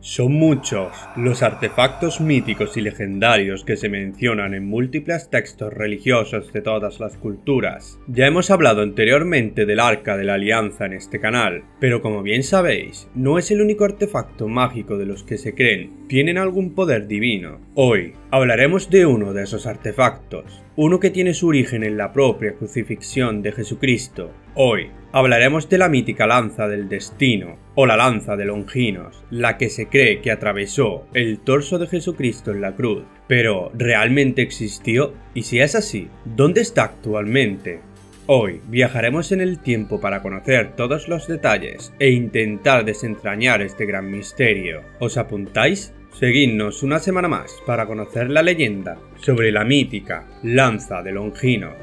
Son muchos los artefactos míticos y legendarios que se mencionan en múltiples textos religiosos de todas las culturas. Ya hemos hablado anteriormente del Arca de la Alianza en este canal, pero como bien sabéis, no es el único artefacto mágico de los que se creen tienen algún poder divino. Hoy hablaremos de uno de esos artefactos, uno que tiene su origen en la propia crucifixión de Jesucristo. Hoy hablaremos de la mítica lanza del destino, o la lanza de Longinos, la que se cree que atravesó el torso de Jesucristo en la cruz. Pero, ¿realmente existió? Y si es así, ¿dónde está actualmente? Hoy viajaremos en el tiempo para conocer todos los detalles e intentar desentrañar este gran misterio. ¿Os apuntáis? Seguidnos una semana más para conocer la leyenda sobre la mítica lanza de Longinos.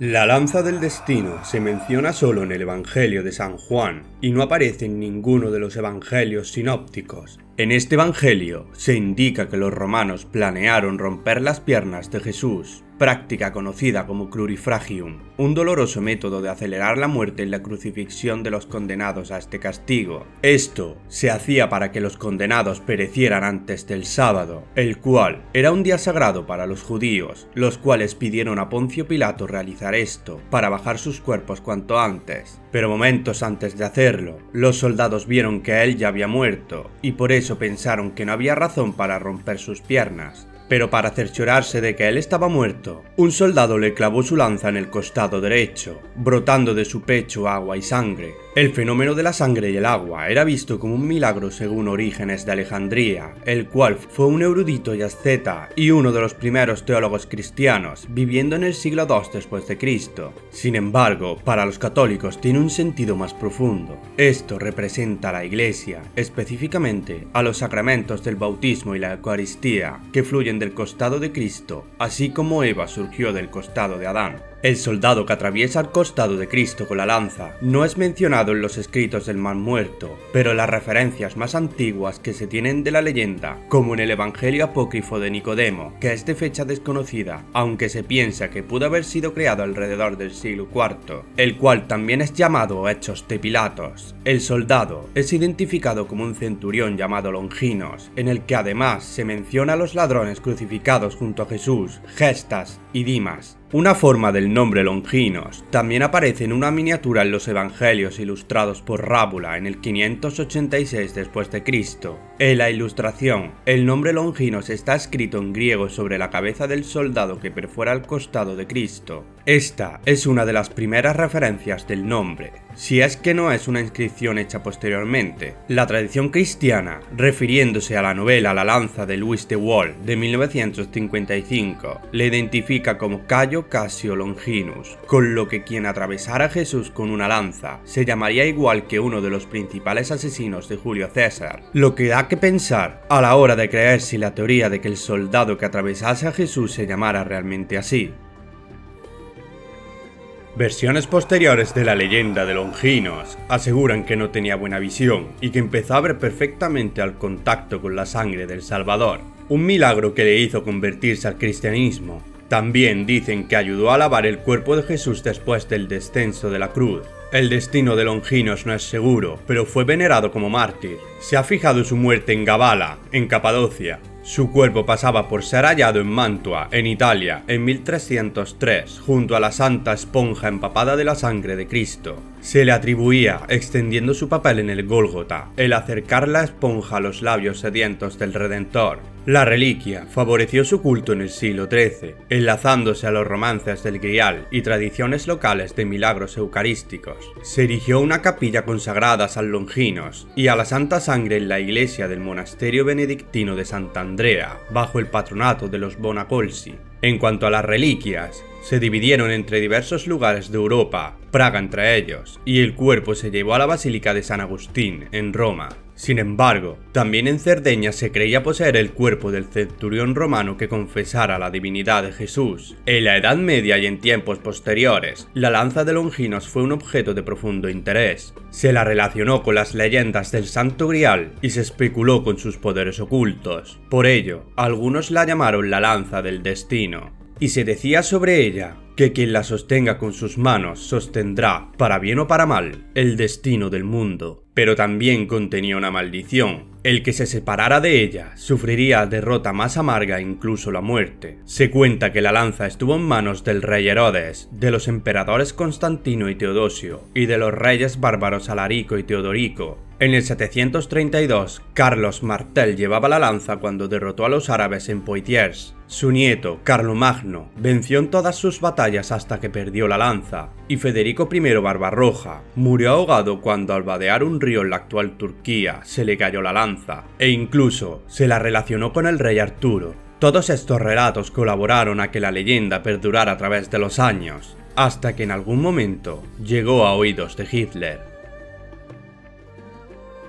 La lanza del destino se menciona solo en el Evangelio de San Juan y no aparece en ninguno de los evangelios sinópticos. En este evangelio se indica que los romanos planearon romper las piernas de Jesús, práctica conocida como crurifragium, un doloroso método de acelerar la muerte en la crucifixión de los condenados a este castigo. Esto se hacía para que los condenados perecieran antes del sábado, el cual era un día sagrado para los judíos, los cuales pidieron a Poncio Pilato realizar esto para bajar sus cuerpos cuanto antes. Pero momentos antes de hacerlo, los soldados vieron que él ya había muerto y por eso pensaron que no había razón para romper sus piernas. Pero para cerciorarse de que él estaba muerto, un soldado le clavó su lanza en el costado derecho, brotando de su pecho agua y sangre. El fenómeno de la sangre y el agua era visto como un milagro según Orígenes de Alejandría, el cual fue un erudito y asceta y uno de los primeros teólogos cristianos, viviendo en el siglo II después de Cristo. Sin embargo, para los católicos tiene un sentido más profundo. Esto representa a la Iglesia, específicamente a los sacramentos del bautismo y la Eucaristía, que fluyen del costado de Cristo, así como Eva surgió del costado de Adán. El soldado que atraviesa el costado de Cristo con la lanza no es mencionado en los escritos del Mar Muerto, pero las referencias más antiguas que se tienen de la leyenda, como en el Evangelio apócrifo de Nicodemo, que es de fecha desconocida, aunque se piensa que pudo haber sido creado alrededor del siglo IV, el cual también es llamado Hechos de Pilatos. El soldado es identificado como un centurión llamado Longinos, en el que además se menciona a los ladrones crucificados junto a Jesús, Gestas y Dimas. Una forma del nombre Longinos también aparece en una miniatura en los Evangelios ilustrados por Rábula en el 586 después de Cristo. En la ilustración, el nombre Longinos está escrito en griego sobre la cabeza del soldado que perfora el costado de Cristo. Esta es una de las primeras referencias del nombre, si es que no es una inscripción hecha posteriormente. La tradición cristiana, refiriéndose a la novela La lanza de Louis de Wohl de 1955, le identifica como Cayo Casio Longinus, con lo que quien atravesara a Jesús con una lanza se llamaría igual que uno de los principales asesinos de Julio César, lo que da que pensar a la hora de creer si la teoría de que el soldado que atravesase a Jesús se llamara realmente así. Versiones posteriores de la leyenda de Longinos aseguran que no tenía buena visión y que empezó a ver perfectamente al contacto con la sangre del Salvador, un milagro que le hizo convertirse al cristianismo. También dicen que ayudó a lavar el cuerpo de Jesús después del descenso de la cruz. El destino de Longinos no es seguro, pero fue venerado como mártir. Se ha fijado su muerte en Gabala, en Capadocia. Su cuerpo pasaba por ser hallado en Mantua, en Italia, en 1303, junto a la Santa Esponja empapada de la sangre de Cristo. Se le atribuía, extendiendo su papel en el Gólgota, el acercar la esponja a los labios sedientos del Redentor. La reliquia favoreció su culto en el siglo XIII, enlazándose a los romances del Grial y tradiciones locales de milagros eucarísticos. Se erigió una capilla consagrada a San Longinos y a la Santa Sangre en la iglesia del monasterio benedictino de Santa Andrea, bajo el patronato de los Bonacolsi. En cuanto a las reliquias, se dividieron entre diversos lugares de Europa, Praga entre ellos, y el cuerpo se llevó a la Basílica de San Agustín, en Roma. Sin embargo, también en Cerdeña se creía poseer el cuerpo del centurión romano que confesara la divinidad de Jesús. En la Edad Media y en tiempos posteriores, la lanza de Longinos fue un objeto de profundo interés. Se la relacionó con las leyendas del Santo Grial y se especuló con sus poderes ocultos. Por ello, algunos la llamaron la lanza del destino. Y se decía sobre ella que quien la sostenga con sus manos sostendrá, para bien o para mal, el destino del mundo. Pero también contenía una maldición. El que se separara de ella sufriría derrota más amarga e incluso la muerte. Se cuenta que la lanza estuvo en manos del rey Herodes, de los emperadores Constantino y Teodosio, y de los reyes bárbaros Alarico y Teodorico. En el 732, Carlos Martel llevaba la lanza cuando derrotó a los árabes en Poitiers. Su nieto, Carlomagno, venció en todas sus batallas hasta que perdió la lanza, y Federico I Barbarroja murió ahogado cuando al vadear un río en la actual Turquía se le cayó la lanza, e incluso se la relacionó con el rey Arturo. Todos estos relatos colaboraron a que la leyenda perdurara a través de los años, hasta que en algún momento llegó a oídos de Hitler.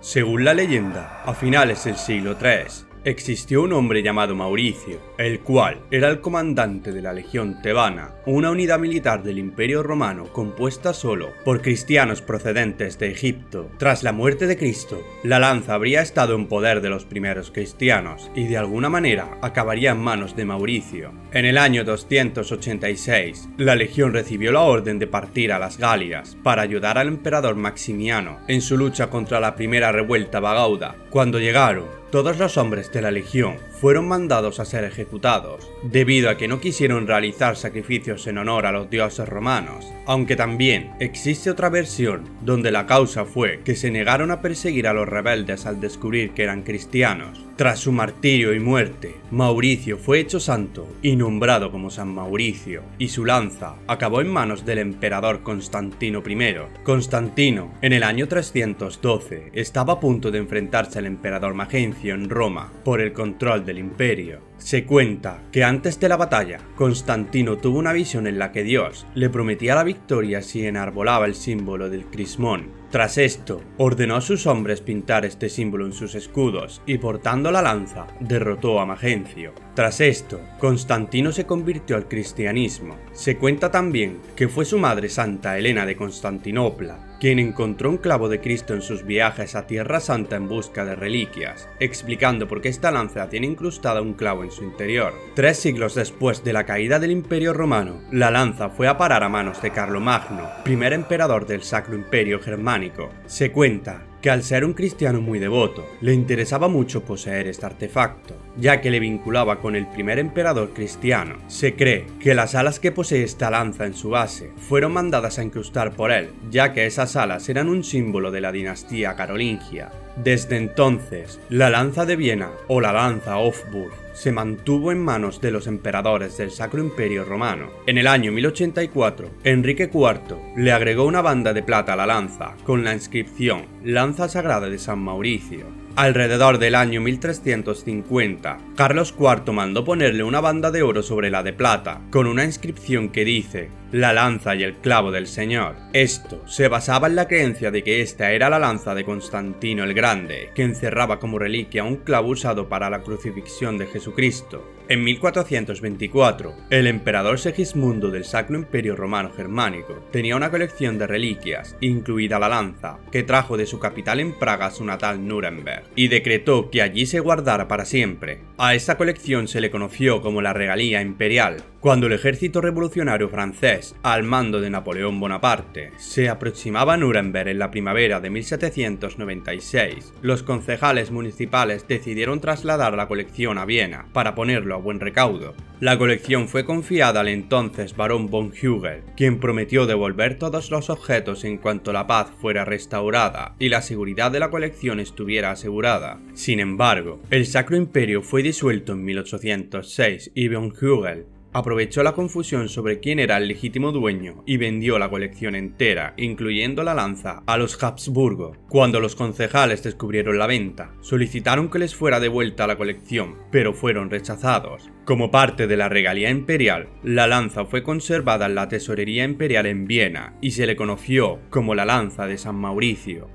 Según la leyenda, a finales del siglo III, existió un hombre llamado Mauricio, el cual era el comandante de la Legión Tebana, una unidad militar del Imperio Romano compuesta solo por cristianos procedentes de Egipto. Tras la muerte de Cristo, la lanza habría estado en poder de los primeros cristianos y de alguna manera acabaría en manos de Mauricio. En el año 286, la Legión recibió la orden de partir a las Galias para ayudar al emperador Maximiano en su lucha contra la primera revuelta bagauda. Cuando llegaron, todos los hombres de la Legión fueron mandados a ser ejecutados, debido a que no quisieron realizar sacrificios en honor a los dioses romanos, aunque también existe otra versión donde la causa fue que se negaron a perseguir a los rebeldes al descubrir que eran cristianos. Tras su martirio y muerte, Mauricio fue hecho santo y nombrado como San Mauricio, y su lanza acabó en manos del emperador Constantino I. Constantino, en el año 312, estaba a punto de enfrentarse al emperador Magencio en Roma por el control del imperio. Se cuenta que antes de la batalla, Constantino tuvo una visión en la que Dios le prometía la victoria si enarbolaba el símbolo del crismón. Tras esto, ordenó a sus hombres pintar este símbolo en sus escudos y portando la lanza, derrotó a Magencio. Tras esto, Constantino se convirtió al cristianismo. Se cuenta también que fue su madre Santa Helena de Constantinopla quien encontró un clavo de Cristo en sus viajes a Tierra Santa en busca de reliquias, explicando por qué esta lanza tiene incrustada un clavo en su interior. 3 siglos después de la caída del Imperio Romano, la lanza fue a parar a manos de Carlomagno, primer emperador del Sacro Imperio Germánico. Se cuenta que al ser un cristiano muy devoto, le interesaba mucho poseer este artefacto, ya que le vinculaba con el primer emperador cristiano. Se cree que las alas que posee esta lanza en su base fueron mandadas a incrustar por él, ya que esas alas eran un símbolo de la dinastía carolingia. Desde entonces, la lanza de Viena o la lanza Hofburg se mantuvo en manos de los emperadores del Sacro Imperio Romano. En el año 1084, Enrique IV le agregó una banda de plata a la lanza, con la inscripción Lanza Sagrada de San Mauricio. Alrededor del año 1350, Carlos IV mandó ponerle una banda de oro sobre la de plata, con una inscripción que dice la lanza y el clavo del Señor. Esto se basaba en la creencia de que esta era la lanza de Constantino el Grande, que encerraba como reliquia un clavo usado para la crucifixión de Jesucristo. En 1424, el emperador Segismundo del Sacro Imperio Romano Germánico tenía una colección de reliquias, incluida la lanza, que trajo de su capital en Praga a su natal Nuremberg, y decretó que allí se guardara para siempre. A esta colección se le conoció como la Regalía Imperial. Cuando el ejército revolucionario francés, al mando de Napoleón Bonaparte, se aproximaba a Nuremberg en la primavera de 1796, los concejales municipales decidieron trasladar la colección a Viena para ponerlo a buen recaudo. La colección fue confiada al entonces barón von Hügel, quien prometió devolver todos los objetos en cuanto la paz fuera restaurada y la seguridad de la colección estuviera asegurada. Sin embargo, el Sacro Imperio fue disuelto en 1806 y von Hügel aprovechó la confusión sobre quién era el legítimo dueño y vendió la colección entera, incluyendo la lanza, a los Habsburgo. Cuando los concejales descubrieron la venta, solicitaron que les fuera devuelta la colección, pero fueron rechazados. Como parte de la regalía imperial, la lanza fue conservada en la tesorería imperial en Viena y se le conoció como la lanza de San Mauricio.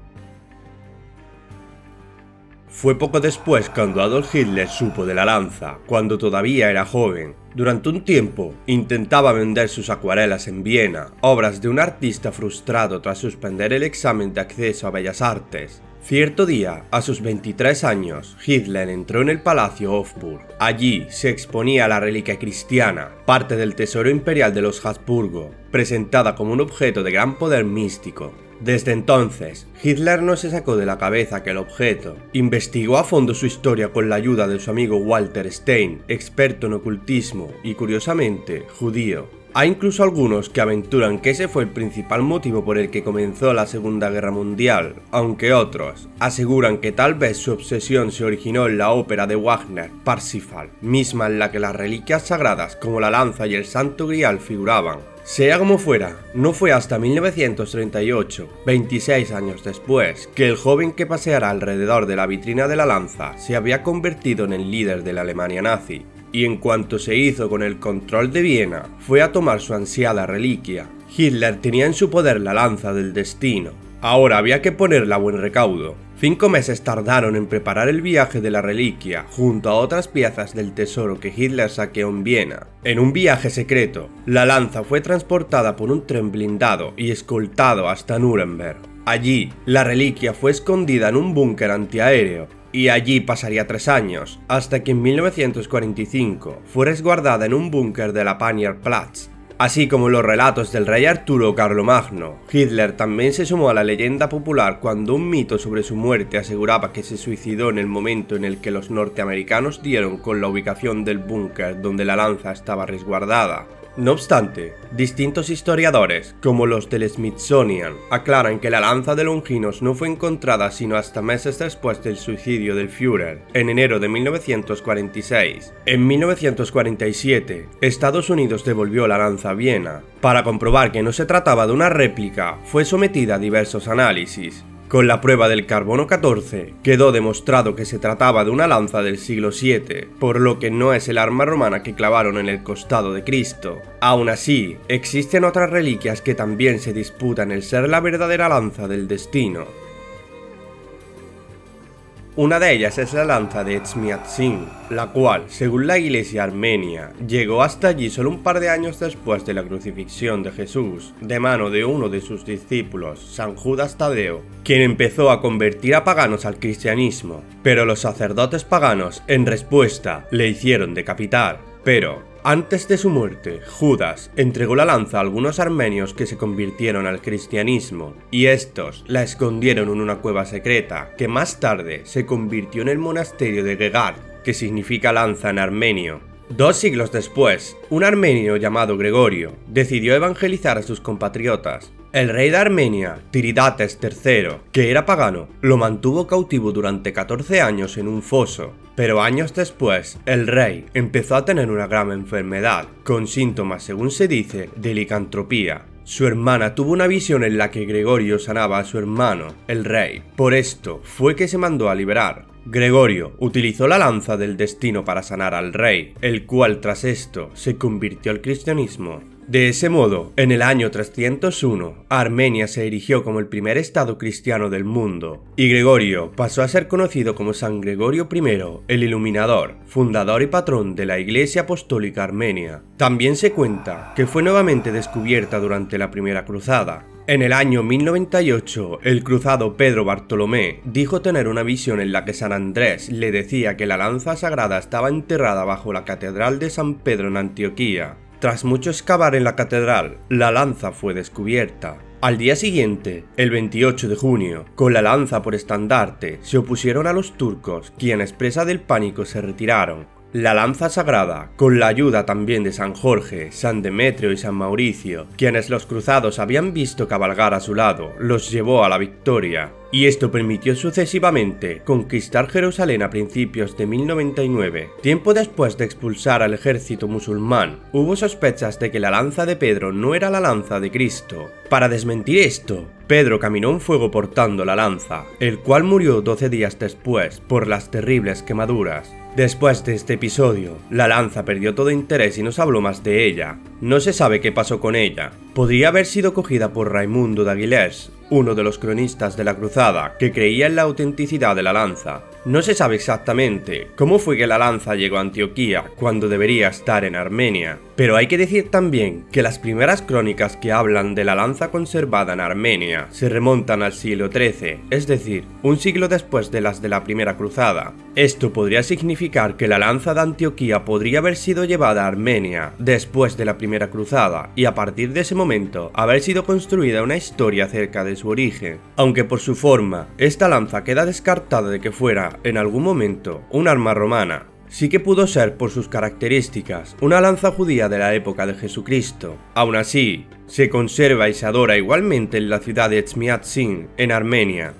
Fue poco después cuando Adolf Hitler supo de la lanza, cuando todavía era joven. Durante un tiempo, intentaba vender sus acuarelas en Viena, obras de un artista frustrado tras suspender el examen de acceso a Bellas Artes. Cierto día, a sus 23 años, Hitler entró en el Palacio Hofburg. Allí se exponía la reliquia cristiana, parte del tesoro imperial de los Habsburgo, presentada como un objeto de gran poder místico. Desde entonces, Hitler no se sacó de la cabeza aquel objeto. Investigó a fondo su historia con la ayuda de su amigo Walter Stein, experto en ocultismo y, curiosamente, judío. Hay incluso algunos que aventuran que ese fue el principal motivo por el que comenzó la Segunda Guerra Mundial, aunque otros aseguran que tal vez su obsesión se originó en la ópera de Wagner, Parsifal, misma en la que las reliquias sagradas como la lanza y el Santo Grial figuraban. Sea como fuera, no fue hasta 1938, 26 años después, que el joven que paseara alrededor de la vitrina de la lanza se había convertido en el líder de la Alemania nazi. Y en cuanto se hizo con el control de Viena, fue a tomar su ansiada reliquia. Hitler tenía en su poder la lanza del destino. Ahora había que ponerla a buen recaudo. 5 meses tardaron en preparar el viaje de la reliquia, junto a otras piezas del tesoro que Hitler saqueó en Viena. En un viaje secreto, la lanza fue transportada por un tren blindado y escoltado hasta Nuremberg. Allí, la reliquia fue escondida en un búnker antiaéreo, y allí pasaría 3 años, hasta que en 1945 fue resguardada en un búnker de la Panierplatz. Así como los relatos del rey Arturo Carlomagno, Hitler también se sumó a la leyenda popular cuando un mito sobre su muerte aseguraba que se suicidó en el momento en el que los norteamericanos dieron con la ubicación del búnker donde la lanza estaba resguardada. No obstante, distintos historiadores, como los del Smithsonian, aclaran que la lanza de Longinos no fue encontrada sino hasta meses después del suicidio del Führer, en enero de 1946. En 1947, Estados Unidos devolvió la lanza a Viena. Para comprobar que no se trataba de una réplica, fue sometida a diversos análisis. Con la prueba del carbono 14, quedó demostrado que se trataba de una lanza del siglo VII, por lo que no es el arma romana que clavaron en el costado de Cristo. Aún así, existen otras reliquias que también se disputan el ser la verdadera lanza del destino. Una de ellas es la lanza de Tzmiatzin, la cual, según la iglesia armenia, llegó hasta allí solo un par de años después de la crucifixión de Jesús, de mano de uno de sus discípulos, San Judas Tadeo, quien empezó a convertir a paganos al cristianismo, pero los sacerdotes paganos, en respuesta, le hicieron decapitar. Pero, antes de su muerte, Judas entregó la lanza a algunos armenios que se convirtieron al cristianismo, y estos la escondieron en una cueva secreta, que más tarde se convirtió en el monasterio de Gegard, que significa lanza en armenio. 2 siglos después, un armenio llamado Gregorio decidió evangelizar a sus compatriotas. El rey de Armenia, Tiridates III, que era pagano, lo mantuvo cautivo durante 14 años en un foso, pero años después, el rey empezó a tener una grave enfermedad, con síntomas, según se dice, de licantropía. Su hermana tuvo una visión en la que Gregorio sanaba a su hermano, el rey. Por esto fue que se mandó a liberar. Gregorio utilizó la lanza del destino para sanar al rey, el cual tras esto se convirtió al cristianismo. De ese modo, en el año 301, Armenia se erigió como el primer estado cristiano del mundo, y Gregorio pasó a ser conocido como San Gregorio I, el Iluminador, fundador y patrón de la Iglesia Apostólica Armenia. También se cuenta que fue nuevamente descubierta durante la Primera Cruzada. En el año 1098, el cruzado Pedro Bartolomé dijo tener una visión en la que San Andrés le decía que la lanza sagrada estaba enterrada bajo la Catedral de San Pedro en Antioquía. Tras mucho excavar en la catedral, la lanza fue descubierta. Al día siguiente, el 28 de junio, con la lanza por estandarte, se opusieron a los turcos, quienes presa del pánico se retiraron. La lanza sagrada, con la ayuda también de San Jorge, San Demetrio y San Mauricio, quienes los cruzados habían visto cabalgar a su lado, los llevó a la victoria, y esto permitió sucesivamente conquistar Jerusalén a principios de 1099. Tiempo después de expulsar al ejército musulmán, hubo sospechas de que la lanza de Pedro no era la lanza de Cristo. Para desmentir esto, Pedro caminó en fuego portando la lanza, el cual murió 12 días después por las terribles quemaduras. Después de este episodio, la lanza perdió todo interés y no se habló más de ella. No se sabe qué pasó con ella, podría haber sido cogida por Raimundo de Aguilés, uno de los cronistas de la cruzada que creía en la autenticidad de la lanza. No se sabe exactamente cómo fue que la lanza llegó a Antioquía cuando debería estar en Armenia, pero hay que decir también que las primeras crónicas que hablan de la lanza conservada en Armenia se remontan al siglo XIII, es decir, un siglo después de las de la primera cruzada. Esto podría significar que la lanza de Antioquía podría haber sido llevada a Armenia después de la primera cruzada y a partir de ese momento haber sido construida una historia acerca de su origen. Aunque por su forma, esta lanza queda descartada de que fuera, en algún momento, un arma romana. Sí que pudo ser por sus características una lanza judía de la época de Jesucristo. Aún así, se conserva y se adora igualmente en la ciudad de Echmiadzin, en Armenia.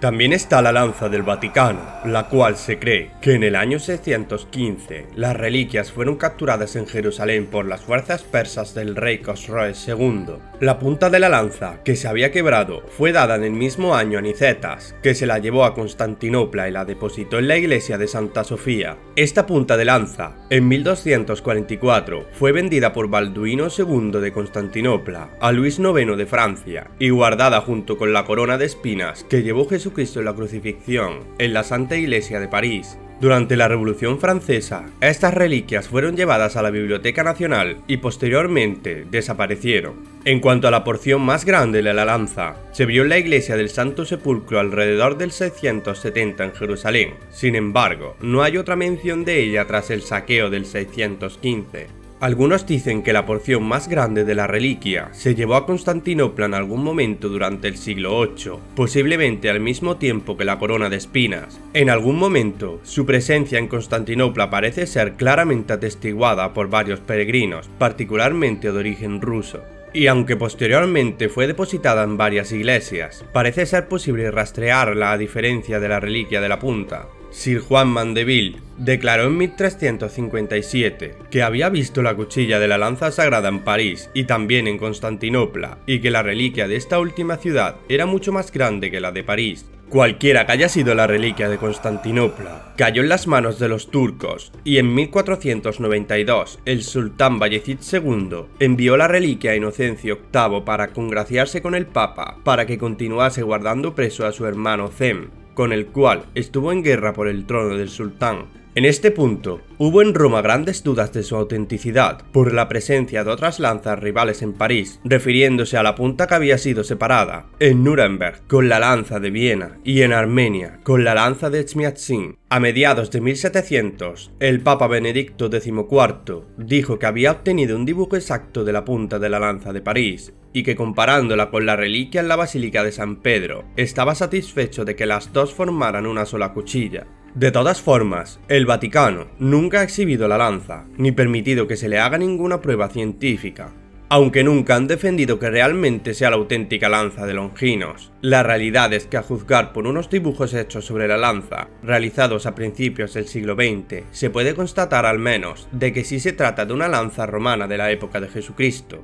También está la lanza del Vaticano, la cual se cree que en el año 615 las reliquias fueron capturadas en Jerusalén por las fuerzas persas del rey Cosroes II. La punta de la lanza, que se había quebrado, fue dada en el mismo año a Nicetas, que se la llevó a Constantinopla y la depositó en la iglesia de Santa Sofía. Esta punta de lanza, en 1244, fue vendida por Balduino II de Constantinopla a Luis IX de Francia y guardada junto con la corona de espinas que llevó Jesucristo en la crucifixión en la Santa Iglesia de París. Durante la Revolución Francesa, estas reliquias fueron llevadas a la Biblioteca Nacional y posteriormente desaparecieron. En cuanto a la porción más grande de la lanza, se vio en la iglesia del Santo Sepulcro alrededor del 670 en Jerusalén. Sin embargo, no hay otra mención de ella tras el saqueo del 615. Algunos dicen que la porción más grande de la reliquia se llevó a Constantinopla en algún momento durante el siglo VIII, posiblemente al mismo tiempo que la corona de espinas. En algún momento, su presencia en Constantinopla parece ser claramente atestiguada por varios peregrinos, particularmente de origen ruso. Y aunque posteriormente fue depositada en varias iglesias, parece ser posible rastrearla a diferencia de la reliquia de la punta. Sir Juan Mandeville declaró en 1357 que había visto la cuchilla de la lanza sagrada en París y también en Constantinopla, y que la reliquia de esta última ciudad era mucho más grande que la de París. Cualquiera que haya sido la reliquia de Constantinopla cayó en las manos de los turcos, y en 1492 el sultán Bayezid II envió la reliquia a Inocencio VIII para congraciarse con el papa para que continuase guardando preso a su hermano Cem, con el cual estuvo en guerra por el trono del sultán. En este punto, hubo en Roma grandes dudas de su autenticidad por la presencia de otras lanzas rivales en París, refiriéndose a la punta que había sido separada, en Nuremberg con la lanza de Viena y en Armenia con la lanza de Echmiadzin. A mediados de 1700, el Papa Benedicto XIV dijo que había obtenido un dibujo exacto de la punta de la lanza de París, y que comparándola con la reliquia en la Basílica de San Pedro, estaba satisfecho de que las dos formaran una sola cuchilla. De todas formas, el Vaticano nunca ha exhibido la lanza, ni permitido que se le haga ninguna prueba científica. Aunque nunca han defendido que realmente sea la auténtica lanza de Longinos, la realidad es que a juzgar por unos dibujos hechos sobre la lanza, realizados a principios del siglo XX, se puede constatar al menos de que sí se trata de una lanza romana de la época de Jesucristo.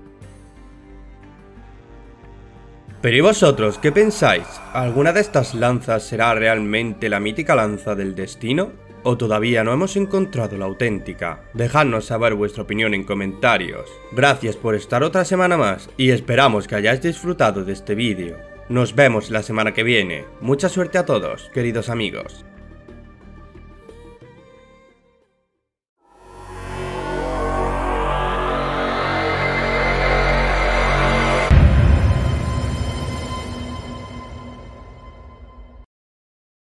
Pero ¿y vosotros qué pensáis? ¿Alguna de estas lanzas será realmente la mítica lanza del destino? ¿O todavía no hemos encontrado la auténtica? Dejadnos saber vuestra opinión en comentarios. Gracias por estar otra semana más y esperamos que hayáis disfrutado de este vídeo. Nos vemos la semana que viene. Mucha suerte a todos, queridos amigos.